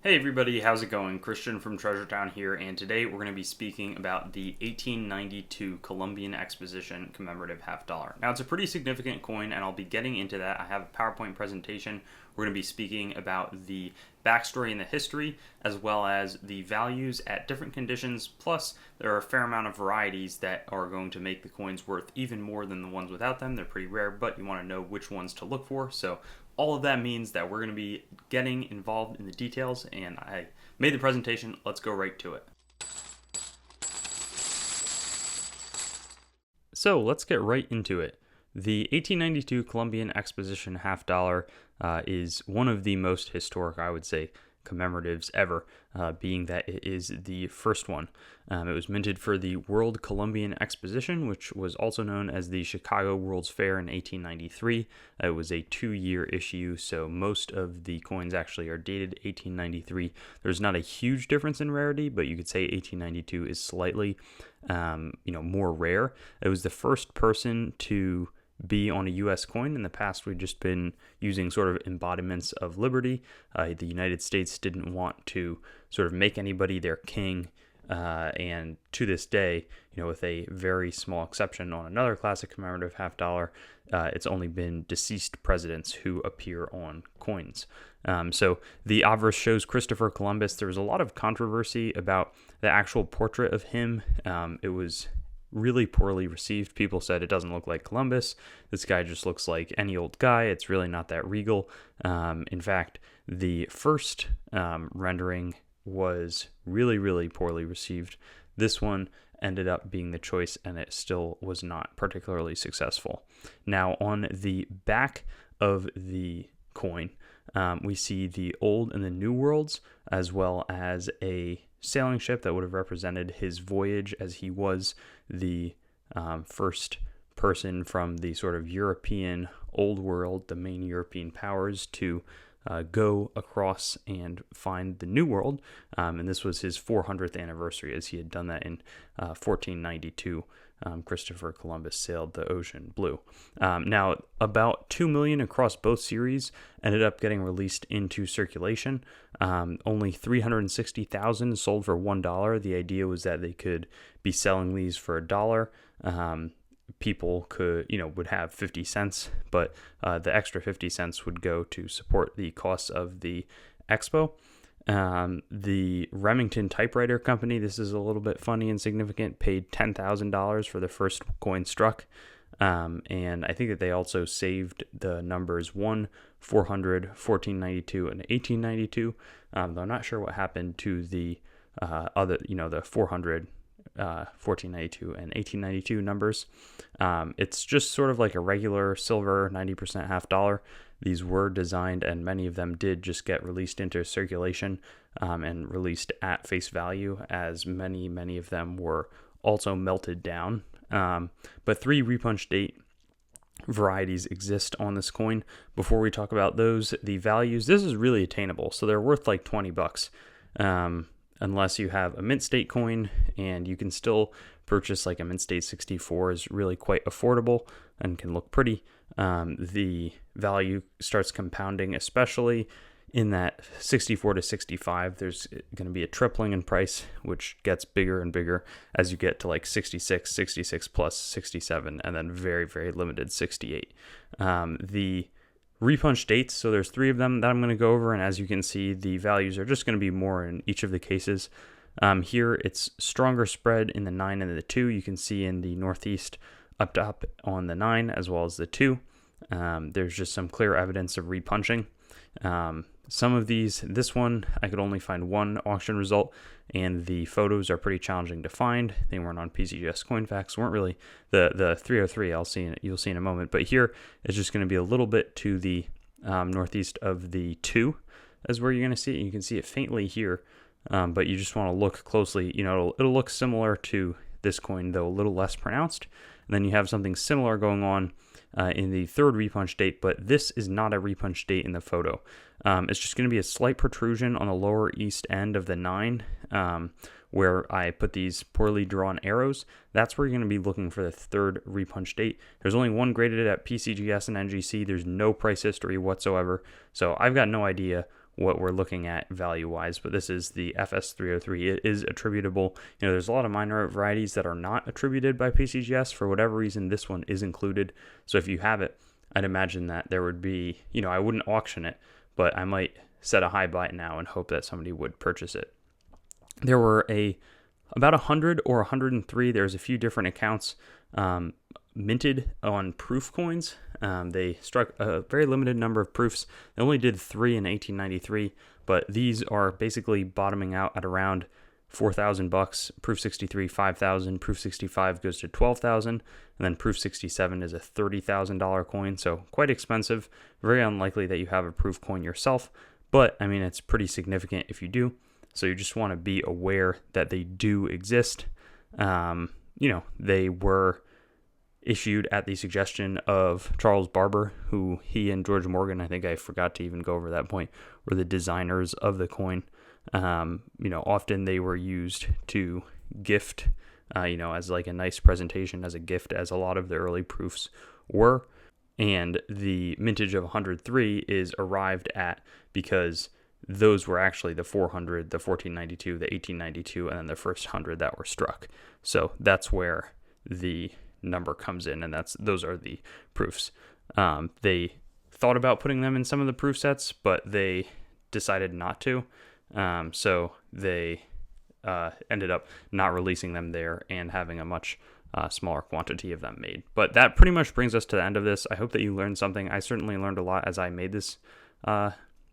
Hey everybody, how's it going? Christian from Treasure Town here, and today we're going to be speaking about the 1892 Columbian Exposition Commemorative Half Dollar. Now, it's a pretty significant coin, and I'll be getting into that. I have a PowerPoint presentation. We're going to be speaking about the backstory and the history, as well as the values at different conditions, plus there are a fair amount of varieties that are going to make the coins worth even more than the ones without them. They're pretty rare, but you want to know which ones to look for, so all of that means that we're going to be getting involved in the details, and I made the presentation. Let's go right to it. So let's get right into it. The 1892 Columbian Exposition half dollar is one of the most historic, I would say, commemoratives ever, being that it is the first one. It was minted for the World Columbian Exposition, which was also known as the Chicago World's Fair in 1893. It was a 2-year issue, so most of the coins actually are dated 1893. There's not a huge difference in rarity, but you could say 1892 is slightly more rare. It was the first person to be on a U.S. coin. In the past, we've just been using sort of embodiments of liberty. The United States didn't want to sort of make anybody their king, and to this day, with a very small exception on another classic commemorative half dollar, it's only been deceased presidents who appear on coins. So the obverse shows Christopher Columbus. There was a lot of controversy about the actual portrait of him. It was really poorly received. People said it doesn't look like Columbus. This guy just looks like any old guy. It's really not that regal. In fact, the first rendering was really, really poorly received. This one ended up being the choice, and it still was not particularly successful. Now, on the back of the coin, we see the old and the new worlds, as well as a sailing ship that would have represented his voyage, as he was the first person from the sort of European old world, the main European powers, to go across and find the new world. And this was his 400th anniversary, as he had done that in 1492. Christopher Columbus sailed the ocean blue. Now, about 2 million across both series ended up getting released into circulation. Only 360,000 sold for $1. The idea was that they could be selling these for $1. People would have 50 cents, but the extra 50 cents would go to support the costs of the expo. The Remington Typewriter Company, this is a little bit funny and significant, paid $10,000 for the first coin struck. And I think that they also saved the numbers 1, 400, 1492, and 1892. Though I'm not sure what happened to the the 400, 1492 and 1892 numbers. It's just sort of like a regular silver 90% half dollar. These were designed, and many of them did just get released into circulation and released at face value, as many of them were also melted down. But 3 Repunch Date varieties exist on this coin. Before we talk about those, the values, this is really attainable, so they're worth like $20. Unless you have a mint state coin, and you can still purchase like a mint state 64 is really quite affordable and can look pretty. The value starts compounding, especially in that 64 to 65. There's going to be a tripling in price, which gets bigger and bigger as you get to like 66, 66 plus 67, and then very, very limited 68. The Repunch Dates, so there's 3 of them that I'm going to go over, and as you can see, the values are just going to be more in each of the cases. Here, it's stronger spread in the 9 and the 2. You can see in the Northeast up top on the 9 as well as the 2. There's just some clear evidence of repunching. Some of these, this one, I could only find one auction result, and the photos are pretty challenging to find. They weren't on PCGS Coinfax, weren't really the 303. You'll see in a moment. But here it's just going to be a little bit to the northeast of the 2 is where you're going to see it. You can see it faintly here, but you just want to look closely. It'll look similar to this coin, though a little less pronounced. And then you have something similar going on in the 3rd Repunch Date, but this is not a Repunch Date in the photo. It's just going to be a slight protrusion on the lower east end of the 9, where I put these poorly drawn arrows. That's where you're going to be looking for the 3rd Repunch Date. There's only one graded at PCGS and NGC. There's no price history whatsoever, so I've got no idea what we're looking at value-wise, but this is the FS303. It is attributable. There's a lot of minor varieties that are not attributed by PCGS. For whatever reason, this one is included. So if you have it, I'd imagine that there would be, I wouldn't auction it, but I might set a high buy now and hope that somebody would purchase it. There were about 100 or 103. There's a few different accounts minted on proof coins. They struck a very limited number of proofs. They only did 3 in 1893, but these are basically bottoming out at around $4,000. Proof 63, $5,000. Proof 65 goes to $12,000, and then proof 67 is a $30,000 coin. So quite expensive. Very unlikely that you have a proof coin yourself, but I mean it's pretty significant if you do. So you just want to be aware that they do exist. They were issued at the suggestion of Charles Barber, who he and George Morgan, I think I forgot to even go over that point, were the designers of the coin. Often they were used to gift, as like a nice presentation as a gift, as a lot of the early proofs were. And the mintage of 103 is arrived at because those were actually the 400, the 1492, the 1892, and then the first 100 that were struck. So that's where the number comes in, and those are the proofs. They thought about putting them in some of the proof sets, but they decided not to. So they ended up not releasing them there and having a much smaller quantity of them made. But that pretty much brings us to the end of this. I hope that you learned something. I certainly learned a lot as I made this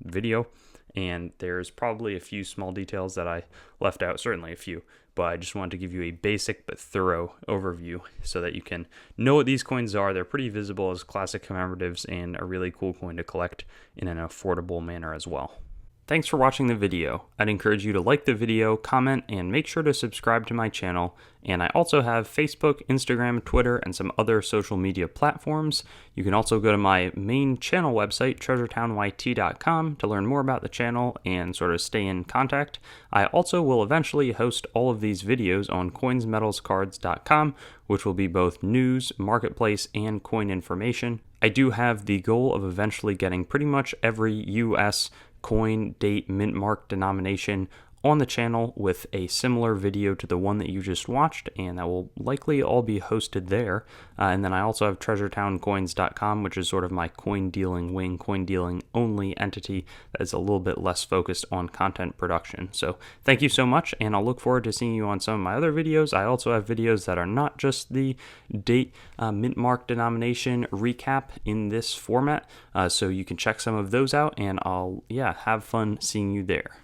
video, and there's probably a few small details that I left out, certainly a few, but I just wanted to give you a basic but thorough overview so that you can know what these coins are. They're pretty visible as classic commemoratives and a really cool coin to collect in an affordable manner as well. Thanks for watching the video. I'd encourage you to like the video, comment, and make sure to subscribe to my channel. And I also have Facebook, Instagram, Twitter, and some other social media platforms. You can also go to my main channel website, treasuretownYT.com, to learn more about the channel and sort of stay in contact. I also will eventually host all of these videos on coinsmetalscards.com, which will be both news, marketplace, and coin information. I do have the goal of eventually getting pretty much every US coin, date, mint mark, denomination on the channel with a similar video to the one that you just watched, and that will likely all be hosted there. And then I also have treasuretowncoins.com, which is sort of my coin dealing wing, coin dealing only entity that is a little bit less focused on content production. So thank you so much, and I'll look forward to seeing you on some of my other videos. I also have videos that are not just the date, mint mark, denomination recap in this format, so you can check some of those out, and I'll have fun seeing you there.